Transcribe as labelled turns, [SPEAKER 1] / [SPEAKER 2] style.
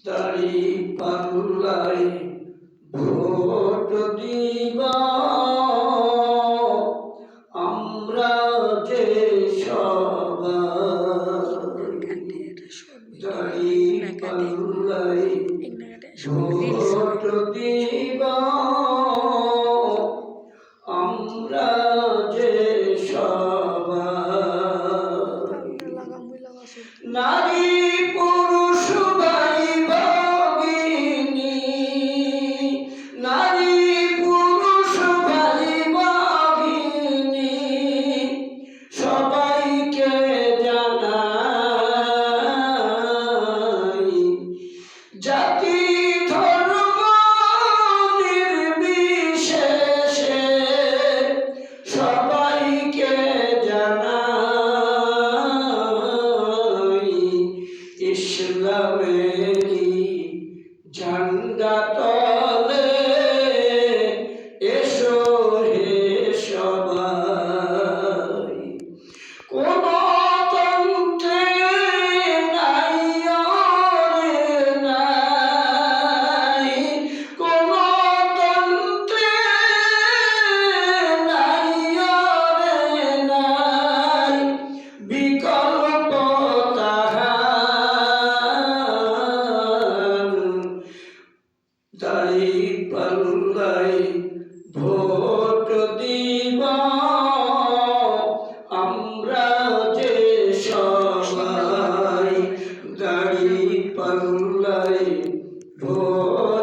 [SPEAKER 1] দাড়ি পাল্লায় ভোট দিব আমরা যে সবাই, দাড়ি পাল্লায় ভোট দিব আমরা যে সবাই, নারী পুরুষ ভাই ভগিনী, নারী পুরুষ ভাই ভগিনী সবাইকে জানাই, জাতি ধর্ম নির্বিশেষে সবাইকে জানাই, ইসলামেরই ঝান্ডা তলে এসো হে সবাই। কোন তন্ত্রে নাই রে নাই, কোন তন্ত্রে নাই রে নাই, বিকল্প তাহার, দাড়ি পাল্লায় ভোট দিব আমরা যে সবাই, দাড়ি পাল্লায় ভোট